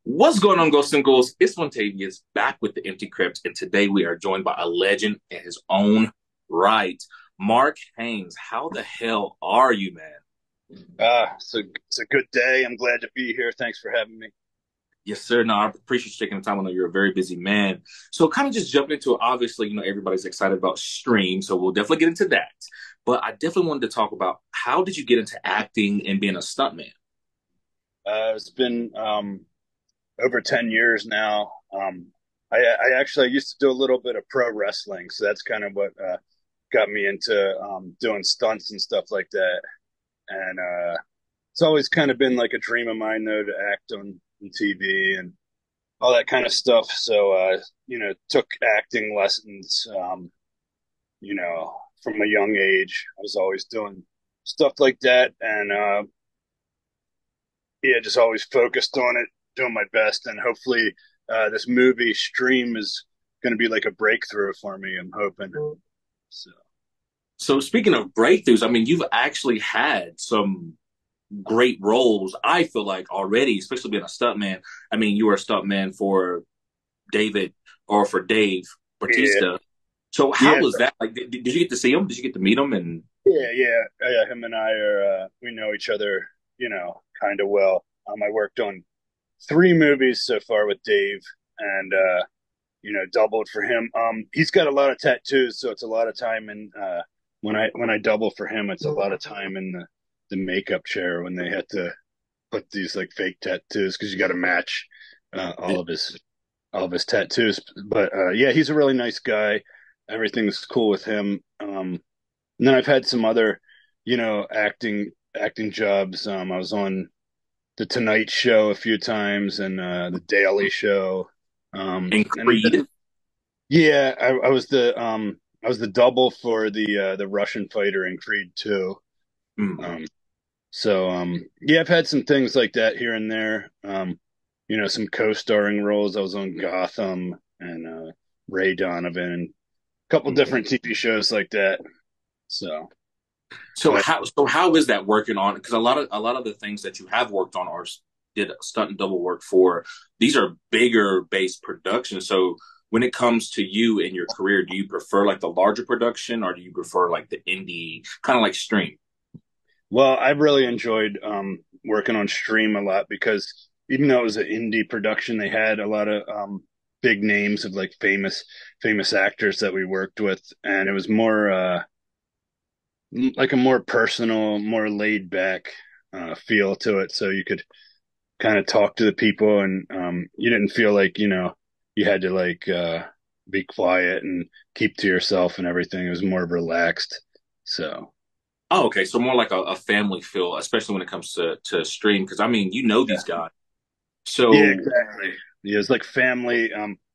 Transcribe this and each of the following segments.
What's going on, Ghosts and Ghouls? It's Montavious back with the Empty Crypt, and today we are joined by a legend in his own right, Mark Haynes. How the hell are you, man? So it's a good day. I'm glad to be here. Thanks for having me. Yes, sir. No, I appreciate you taking the time. I know you're a very busy man. So, kind of just jumping into it, obviously, everybody's excited about Stream, so we'll definitely get into that. But I definitely wanted to talk about how did you get into acting and being a stuntman? It's been over 10 years now. I actually used to do a little bit of pro wrestling, so that's kind of what got me into doing stunts and stuff like that. And it's always kind of been like a dream of mine, though, to act on TV and all that kind of stuff. So, took acting lessons, from a young age. I was always doing stuff like that. And yeah, just always focused on it, doing my best, and hopefully, this movie Stream is going to be like a breakthrough for me. I'm hoping. So So, speaking of breakthroughs, I mean, you've actually had some great roles, I feel like already, especially being a stuntman. I mean, you were a stuntman for David or for Dave yeah, Batista. So how yeah, was that? Like, did you get to see him? Did you get to meet him? And yeah. Him and I are we know each other, kind of well. I worked on three movies so far with Dave, and doubled for him. He's got a lot of tattoos, so it's a lot of time. And when I double for him, it's a lot of time in the makeup chair when they had to put these like fake tattoos because you got to match all of his tattoos. But yeah, he's a really nice guy. Everything's cool with him. And then I've had some other, acting jobs. I was on the Tonight Show a few times and the Daily Show. and And Creed. yeah, I was the double for the Russian fighter in Creed 2. Mm. Um, yeah, I've had some things like that here and there. Some co-starring roles. I was on Gotham and Ray Donovan, a couple Mm. different TV shows like that. So, So but how is that working on? Because a lot of the things that you have worked on are did stunt and double work for. These are bigger based productions. So when it comes to you and your career, do you prefer like the larger production or do you prefer like the indie kind of like Stream? well, I really enjoyed working on Stream a lot because even though it was an indie production, they had a lot of big names of like famous actors that we worked with, and it was more like a more personal, more laid back feel to it. So you could kind of talk to the people, and you didn't feel like you had to like be quiet and keep to yourself and everything. It was more relaxed. So. Oh, okay. So more like a family feel, especially when it comes to Stream, because I mean, these guys. Yeah, So, exactly. Yeah, it's like family,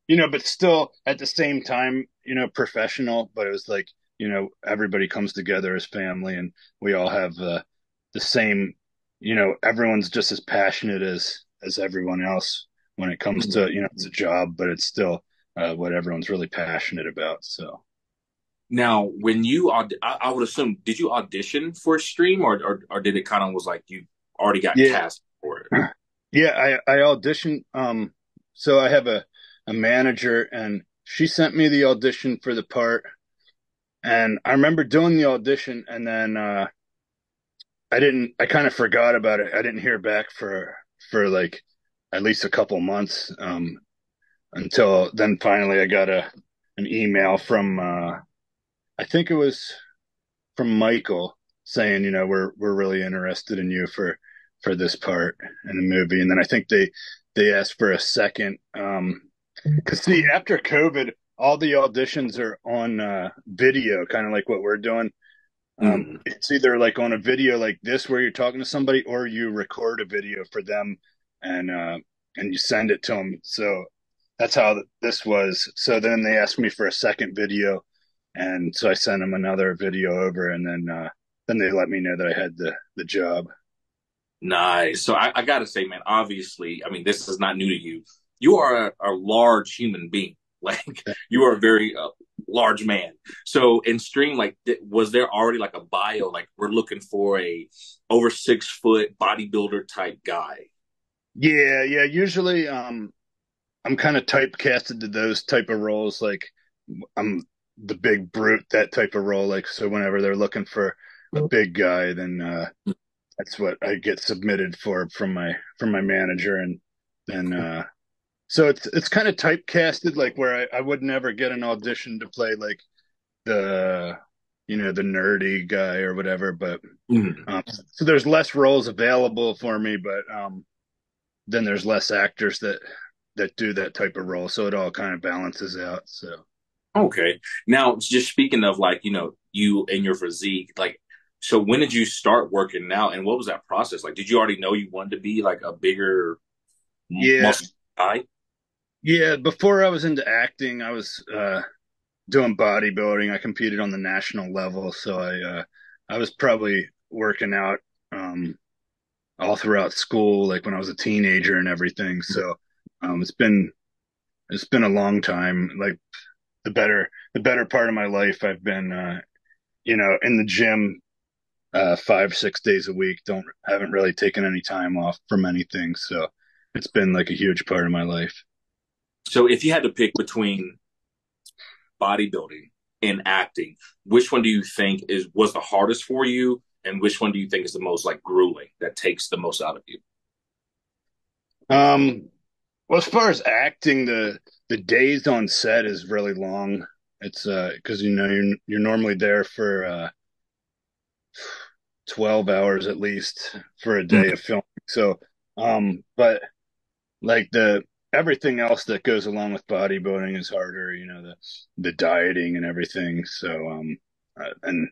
but still at the same time, professional. But it was like, everybody comes together as family, and we all have the same. Everyone's just as passionate as everyone else when it comes to, it's a job, but it's still what everyone's really passionate about. So now, when I would assume, did you audition for a Stream, or did it kind of was like you already got yeah, cast for it? yeah. I auditioned. So I have a manager, and she sent me the audition for the part. And I remember doing the audition, and then I kind of forgot about it. I didn't hear back for like at least a couple months, until then finally I got an email from I think it was from Michael saying, we're really interested in you for this part in the movie. And then I think they asked for a second, because see, after COVID, all the auditions are on video, kind of like what we're doing. Mm. It's either like on a video like this where you're talking to somebody, or you record a video for them and and you send it to them. So that's how this was. So then they asked me for a second video, and so I sent them another video over, and then they let me know that I had the job. Nice. So I gotta say, man, obviously, I mean, this is not new to you. You are a large human being. Like you are a very large man. So in Stream, like, was there already like a bio? Like we're looking for a over 6 foot bodybuilder type guy. Yeah. Usually, I'm kind of typecasted to those type of roles. Like I'm the big brute, that type of role. Like so, whenever they're looking for a big guy, then that's what I get submitted for from my manager, and then so it's kind of typecasted, like where I would never get an audition to play like the the nerdy guy or whatever, but Mhm. so there's less roles available for me, but then there's less actors that do that type of role, so it all kind of balances out. So Okay. Now, just speaking of like, you and your physique, like, so when did you start working out and what was that process? Like, did you already know you wanted to be like a bigger yeah, muscle guy? yeah. Before I was into acting, I was doing bodybuilding. I competed on the national level, so I was probably working out all throughout school, like when I was a teenager and everything. So it's been a long time. Like the better part of my life, I've been in the gym 5 6 days a week. Don't Haven't really taken any time off from anything. So it's been like a huge part of my life. So if you had to pick between bodybuilding and acting, which one do you think was the hardest for you? And which one do you think is the most like grueling that takes the most out of you? Um, well, as far as acting, the days on set is really long. It's because you're normally there for 12 hours at least for a day of filming. So, but like the everything else that goes along with bodybuilding is harder. The dieting and everything. So, and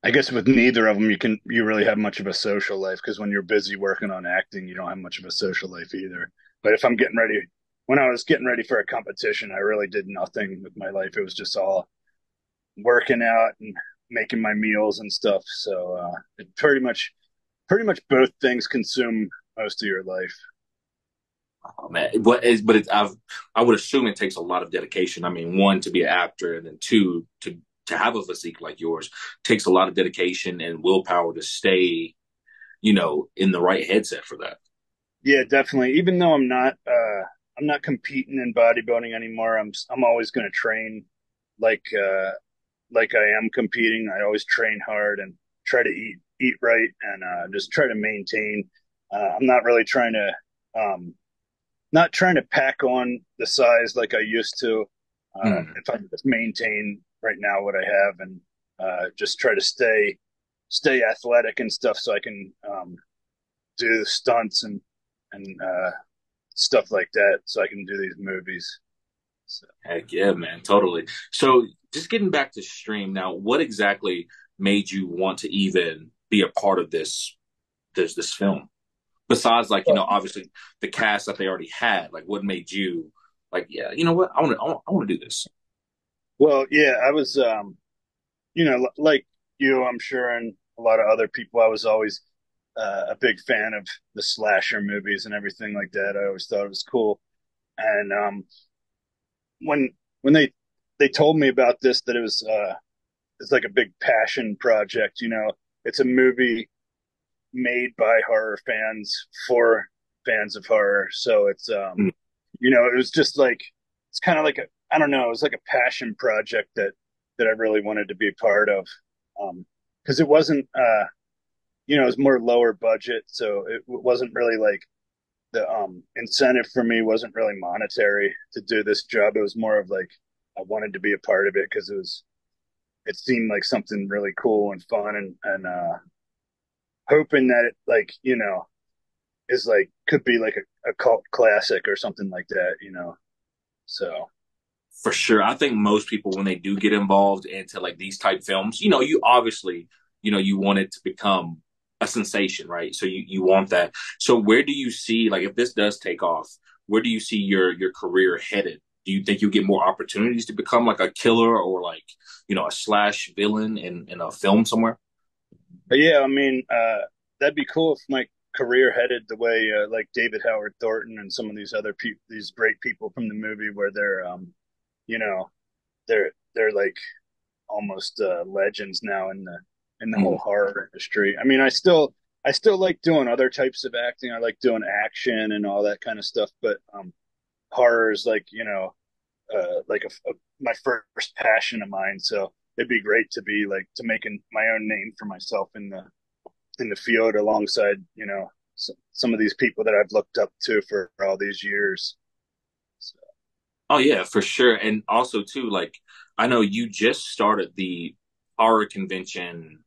I guess with neither of them, you really have much of a social life because when you're busy working on acting, you don't have much of a social life either. But if I'm getting ready, when I was getting ready for a competition, I really did nothing with my life. It was just all working out and making my meals and stuff. So it pretty much both things consume most of your life. Oh, man, but I would assume it takes a lot of dedication. I mean, one to be an actor, and then two to have a physique like yours takes a lot of dedication and willpower to stay, in the right headset for that. Yeah, definitely. Even though I'm not competing in bodybuilding anymore. I'm always going to train like like I am competing. I always train hard and try to eat right and just try to maintain. I'm not really trying to not trying to pack on the size like I used to. Mm. If I just maintain right now what I have and just try to stay athletic and stuff, so I can do the stunts and stuff like that, so I can do these movies. So. Heck yeah, man, totally. So just getting back to stream now, what exactly made you want to even be a part of this film? Besides, like, obviously the cast that they already had, like, what made you like, yeah, you know what, I want to do this. Well, yeah, I was, like you, I'm sure, and a lot of other people, I was always a big fan of the slasher movies and everything like that. I always thought it was cool. And when when they told me about this, that it's like a big passion project. It's a movie made by horror fans for fans of horror. So it was just like it's kind of like I don't know, it was like a passion project that I really wanted to be a part of. Because it wasn't it was more lower budget, so it wasn't really like the incentive for me wasn't really monetary to do this job. It was more of like I wanted to be a part of it because it seemed like something really cool and fun and hoping that it like is like could be like a cult classic or something like that. So For sure. I think most people, when they do get involved into like these type films, you obviously, you want it to become a sensation, right? So you want that. So where do you see, like, if this does take off, where do you see your career headed? Do you think you get more opportunities to become like a killer or like, a slash villain in a film somewhere? but yeah, I mean, that'd be cool if my career headed the way like David Howard Thornton and some of these other people, these great people from the movie, where you know, they're like almost legends now in the whole Mm. horror industry. I mean, I still I still like doing other types of acting. I like doing action and all that kind of stuff, but horror is like, like my first passion of mine. So it'd be great to be like to making my own name for myself in the field alongside, some of these people that I've looked up to for all these years. So, Oh yeah, for sure. And also too, like I know you just started the horror convention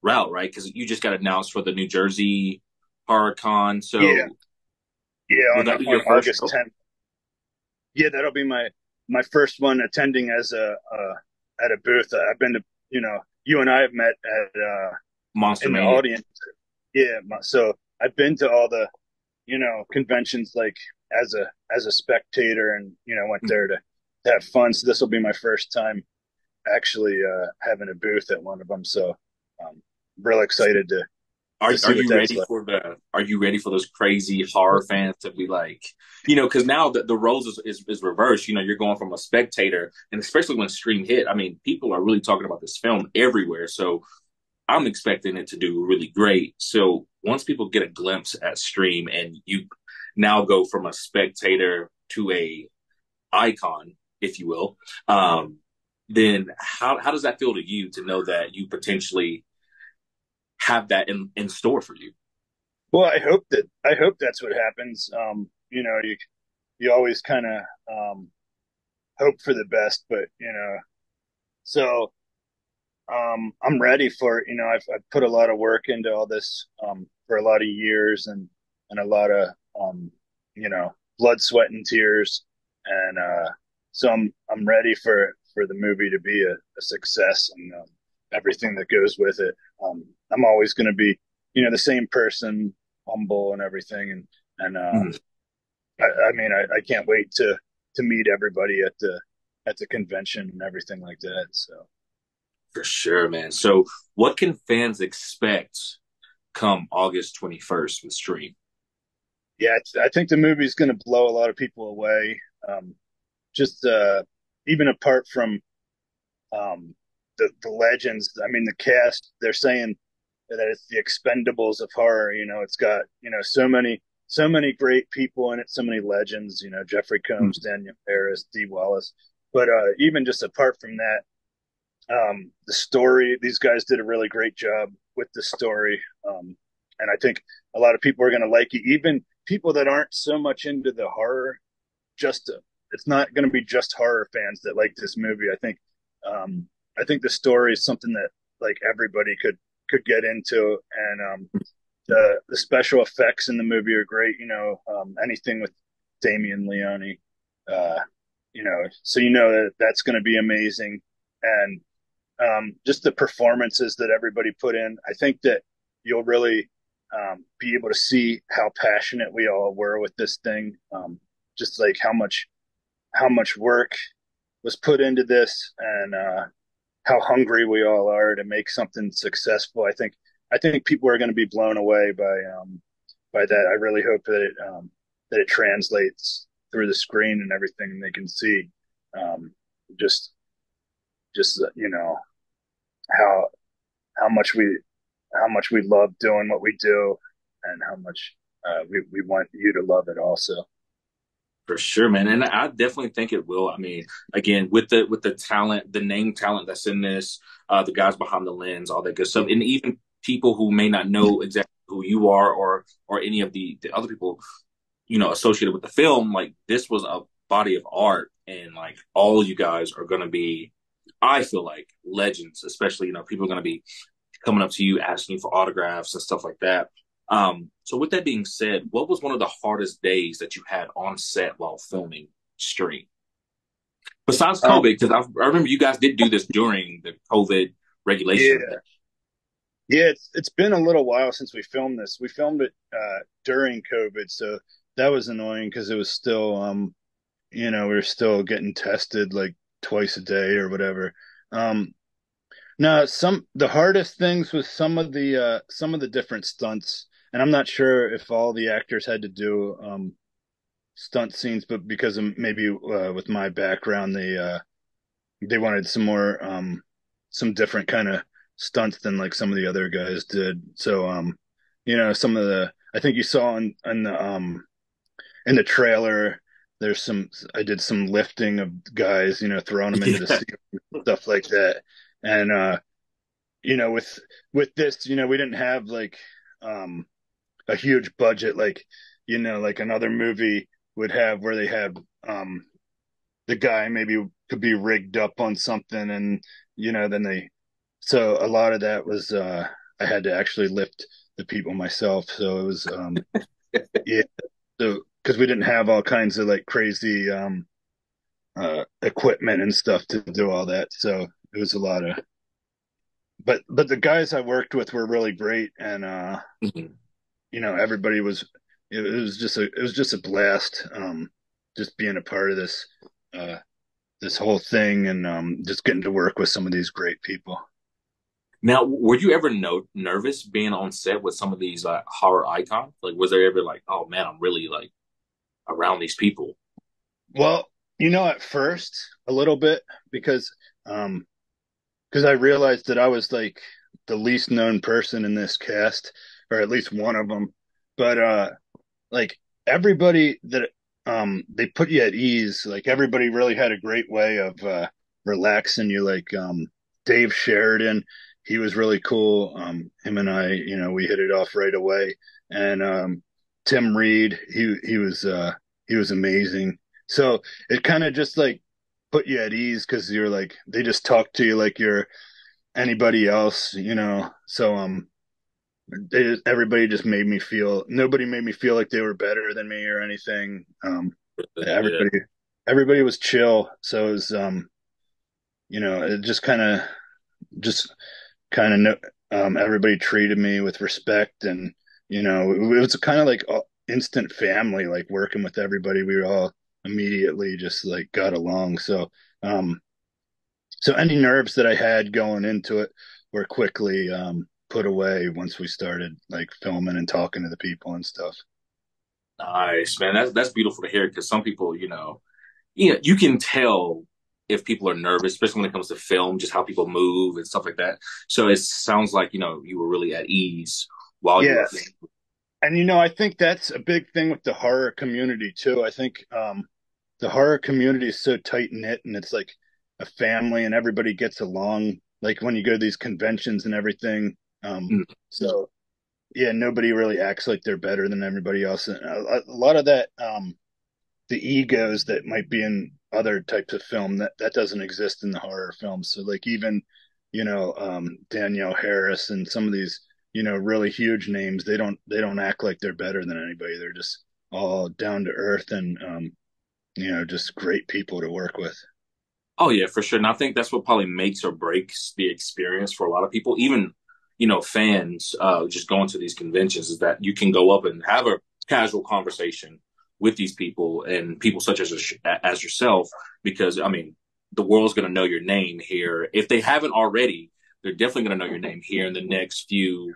route, right? Because you just got announced for the New Jersey Horror Con. yeah, So yeah, will that be on your first August show? 10th. Yeah, that'll be my first one attending as a at a booth. I've been to, you and I have met at Monster in the Mania. audience. Yeah, so I've been to all the, conventions like as a spectator, and went there to have fun. So this will be my first time actually having a booth at one of them. So um, real excited to Are see what you that's ready like. for the are you ready for those crazy horror fans to be like, because now the roles is reversed. You're going from a spectator, and especially when Scream hit, I mean, people are really talking about this film everywhere. So I'm expecting it to do really great. So once people get a glimpse at Scream and you now go from a spectator to a icon, if you will, then how does that feel to you to know that you potentially have that in store for you? Well, I hope that's what happens. You always kind of hope for the best, but so I'm ready for it. I've put a lot of work into all this for a lot of years, and a lot of blood, sweat, and tears, and so I'm ready for the movie to be a success, and everything that goes with it. I'm always going to be the same person, humble and everything, and Mhm. I mean I can't wait to meet everybody at the convention and everything like that. So. For sure, man. So what can fans expect come August 21st with Stream? Yeah, I think the movie's going to blow a lot of people away. Just even apart from the legends, I mean, the cast, they're saying that it's the Expendables of horror. It's got so many great people in it, so many legends. Jeffrey Combs, Daniel Harris, Dee Wallace. But even just apart from that, the story, these guys did a really great job with the story. And I think a lot of people are going to like it, even people that aren't so much into the horror. Just it's not going to be just horror fans that like this movie. Um, I think the story is something that like everybody could get into, and the special effects in the movie are great. Anything with Damien Leone, uh, so that that's going to be amazing, and just the performances that everybody put in. I think that you'll really be able to see how passionate we all were with this thing. Just like how much work was put into this, and how hungry we all are to make something successful. I think people are going to be blown away by that. I really hope that it translates through the screen and everything, and they can see um, just just how how much we how much we love doing what we do, and how much we want you to love it also. For sure, man, and I definitely think it will. I mean, again, with the talent, the name talent that's in this, the guys behind the lens, all that good stuff, and even people who may not know exactly who you are or any of the other people associated with the film, like this was a body of art, and like all you guys are going to be, I feel like legends, especially people are going to be coming up to you asking you for autographs and stuff like that. So with that being said, what was one of the hardest days that you had on set while filming Stream? Besides COVID, Um, because I remember you guys did do this during the COVID regulation. yeah, yeah, it's been a little while since we filmed this. We filmed it during COVID, so that was annoying because it was still we were still getting tested like twice a day or whatever. Um, No, the hardest things was some of the different stunts, and I'm not sure if all the actors had to do stunt scenes, but because of maybe with my background, they wanted some different kind of stunts than like some of the other guys did. So some of the, I think you saw in the trailer, there's some, I did some lifting of guys, throwing them into the Yeah. sea, stuff like that. And, with this, we didn't have like, um, a huge budget, like, like another movie would have where they had, the guy maybe could be rigged up on something and, then so a lot of that was, I had to actually lift the people myself. So it was, yeah, so because we didn't have all kinds of like crazy equipment and stuff to do all that, so it was a lot of. But the guys I worked with were really great, and Mhm. everybody was. It was just a blast, just being a part of uh, this whole thing, and just getting to work with some of these great people. Now, were you ever nervous being on set with some of these horror icons? Like, was there ever like, oh man, I'm really like around these people? Well, at first a little bit because um, because I realized that I was like the least known person in this cast, or at least one of them. But like everybody that they put you at ease. Like everybody really had a great way of relaxing you. Like Dave Sheridan, he was really cool. Him and I, we hit it off right away. And Tim Reed, he was amazing. So it kind of just like put you at ease because you're like they just talk to you like you're anybody else. So everybody just made me feel nobody made me feel like they were better than me or anything. Yeah. Everybody was chill, so it was it just kind of everybody treated me with respect, and it was kind of like instant family, like working with everybody. We were all immediately just like got along. Um so any nerves that I had going into it were quickly put away once we started like filming and talking to the people and stuff. Nice, man. That's beautiful to hear because some people, you can tell if people are nervous, especially when it comes to film, just how people move and stuff like that. So it sounds like, you were really at ease while you Yeah, were. and I think that's a big thing with the horror community too. I think the horror community is so tight knit, and it's like a family, and everybody gets along. Like when you go to these conventions and everything. Mm, So yeah, nobody really acts like they're better than everybody else. And a lot of that, the egos that might be in other types of film that doesn't exist in the horror films. So like even Danielle Harris and some of these really huge names, they don't act like they're better than anybody. They're just all down to earth and just great people to work with. Oh yeah, for sure. And I think that's what probably makes or breaks the experience for a lot of people, even fans just going to these conventions, is that you can go up and have a casual conversation with these people and people such as yourself, because I mean, the world's going to know your name here. If they haven't already, they're definitely going to know your name here in the next few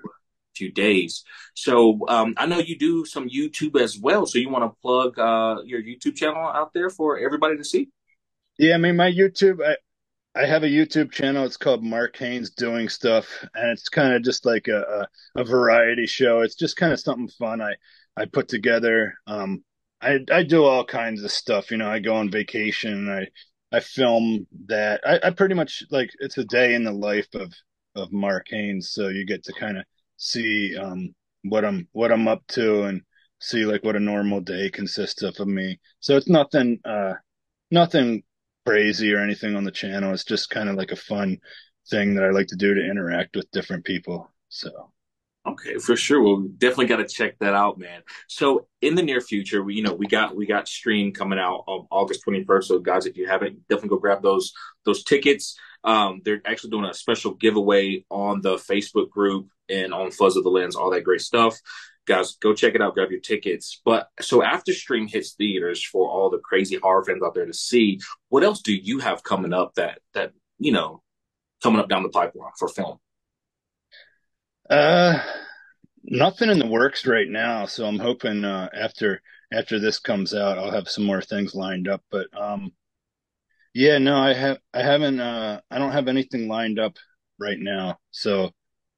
days. So I know you do some YouTube as well. So you want to plug your YouTube channel out there for everybody to see? Yeah, I mean my YouTube, I have a YouTube channel. It's called Mark Haynes Doing Stuff, and it's kind of just like a variety show. It's just kind of something fun I put together. I do all kinds of stuff. I go on vacation. I film that. I pretty much like it's a day in the life of Mark Haynes. So you get to kind of see what I'm up to and see like what a normal day consists of me. So it's nothing crazy or anything on the channel. It's just kind of like a fun thing that I like to do to interact with different people. So, Okay, for sure. Well, we definitely got to check that out, man. So in the near future, we got Stream coming out on August 21st. So guys, if you haven't, definitely go grab those tickets. They're actually doing a special giveaway on the Facebook group and on Fuzz of the Lens, all that great stuff. Guys, go check it out, grab your tickets. But so after Stream hits theaters for all the crazy horror fans out there to see, what else do you have coming up that coming up down the pipeline for film? uh, nothing in the works right now. So I'm hoping after this comes out, I'll have some more things lined up. But yeah, no, I haven't I don't have anything lined up right now. So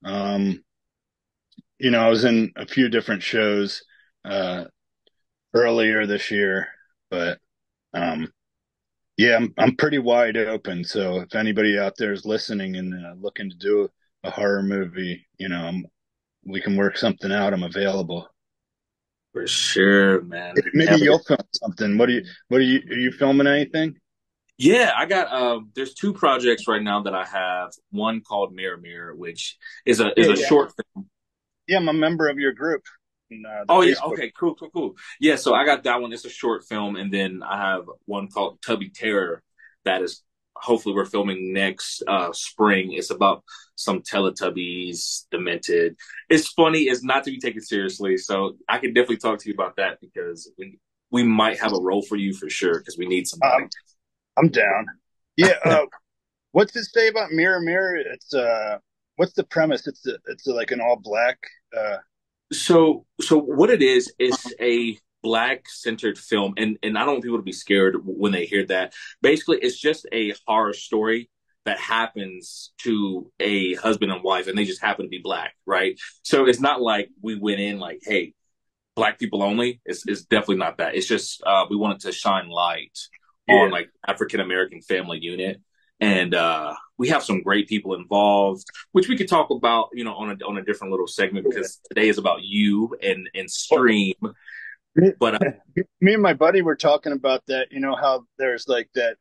um, I was in a few different shows uh, earlier this year, but um, yeah, I'm pretty wide open. So if anybody out there is listening and looking to do a horror movie, we can work something out. I'm available. For sure, man. Maybe Hell yeah. you'll film something. Are you filming anything? Yeah, I got there's two projects right now that I have. One called Mirror Mirror, which is Yeah, a yeah, short film. yeah. I'm a member of your group in the Oh yeah, Facebook. okay, cool, cool, cool. Yeah, so I got that one. It's a short film, and then I have one called Tubby Terror that is hopefully we're filming next spring. It's about some Teletubbies demented. It's funny, it's not to be taken seriously. So I can definitely talk to you about that because we might have a role for you for sure because we need somebody. Um, I'm down. Yeah. What's it say about Mirror Mirror? It's what's the premise? It's like an all black. Uh, So what it is a black centered film, and I don't want people to be scared when they hear that. Basically, it's just a horror story that happens to a husband and wife, and they just happen to be black, right? So it's not like we went in like, hey, black people only. It's definitely not that. It's just we wanted to shine light on yeah. like African American family unit, and we have some great people involved, which we could talk about, on a different little segment because today is about you and Well, stream. me, But me and my buddy were talking about that. You know how there's like that.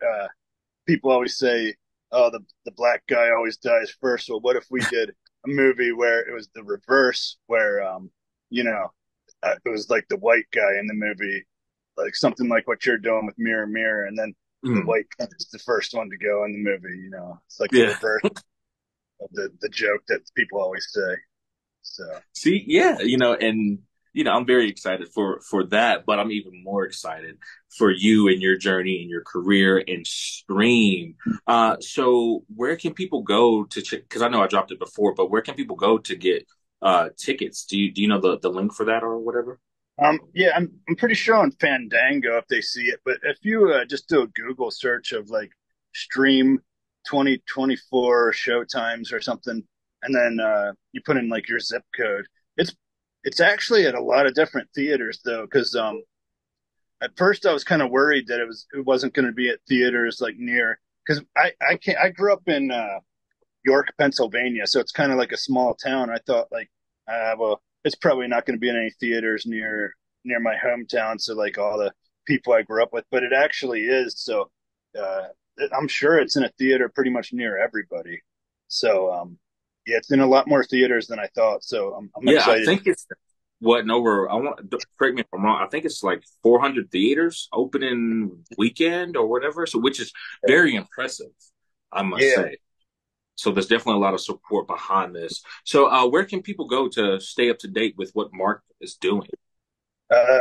People always say, "Oh, the black guy always dies first." Well, what if we did a movie where it was the reverse, where you know, it was like the white guy in the movie, like something like what you're doing with Mirror Mirror, and then the mm, white guy is the first one to go in the movie. It's like the yeah, reverse of the joke that people always say. So see, yeah, and I'm very excited for that, but I'm even more excited for you and your journey and your career and stream. So where can people go to check? Because I know I dropped it before, but where can people go to get tickets? Do you know the link for that or whatever? yeah, I'm pretty sure on Fandango if they see it, but if you just do a Google search of like stream 2024 showtimes or something, and then you put in like your zip code, it's it's actually at a lot of different theaters though, because at first I was kind of worried that it wasn't going to be at theaters like near, because I grew up in York, Pennsylvania, so it's kind of like a small town. I thought like, well, it's probably not going to be in any theaters near my hometown, so like all the people I grew up with, but it actually is. So uh, I'm sure it's in a theater pretty much near everybody. So yeah, it's in a lot more theaters than I thought. So I'm Yeah, I excited. think it's what over. I want correct me if I'm wrong. I think it's like 400 theaters opening weekend or whatever. So which is very impressive, I must Yeah. say. So there's definitely a lot of support behind this. So where can people go to stay up to date with what Mark is doing? Uh,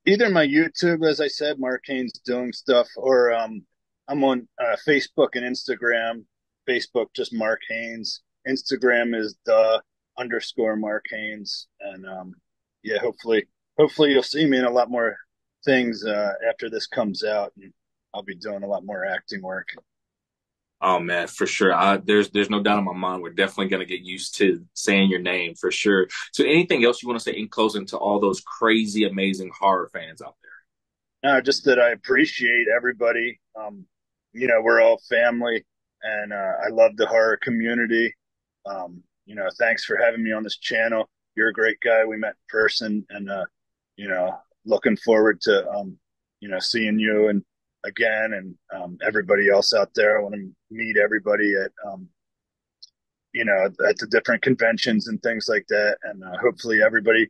Either my YouTube, as I said, Mark Haynes doing stuff, or I'm on Facebook and Instagram. Facebook, just Mark Haynes. Instagram is the underscore Mark Haynes. And yeah, hopefully you'll see me in a lot more things after this comes out, and I'll be doing a lot more acting work. Oh man, for sure. There's no doubt in my mind. We're definitely gonna get used to saying your name for sure. So anything else you want to say in closing to all those crazy, amazing horror fans out there? Just that I appreciate everybody. We're all family, and I love the horror community. Thanks for having me on this channel. You're a great guy. We met in person, and looking forward to seeing you and again, and everybody else out there. I want to meet everybody at at the different conventions and things like that, and hopefully everybody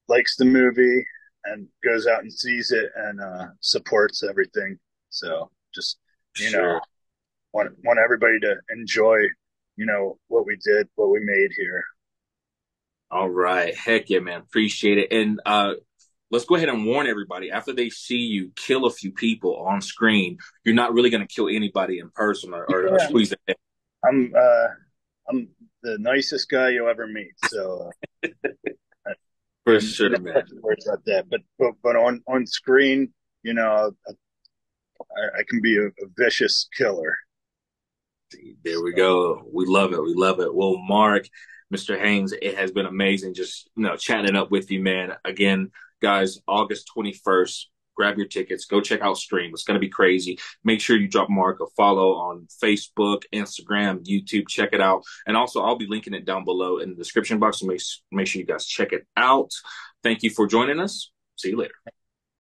likes the movie and goes out and sees it and supports everything. So just you know Sure. want everybody to enjoy what we did, what we made here. All right. Heck yeah, man. Appreciate it. And let's go ahead and warn everybody after they see you kill a few people on screen, you're not really going to kill anybody in person or Yeah, squeeze it. I'm uh, I'm the nicest guy you'll ever meet. So For sure, no man. words about that. But on screen, I can be a vicious killer. There we So, go. We love it. We love it. Well, Mark, Mr. Haynes, it has been amazing just, chatting it up with you, man. Again, guys, August 21st, grab your tickets, go check out Stream. It's going to be crazy. Make sure you drop Mark a follow on Facebook, Instagram, YouTube. Check it out. And also, I'll be linking it down below in the description box. So make sure you guys check it out. Thank you for joining us. See you later.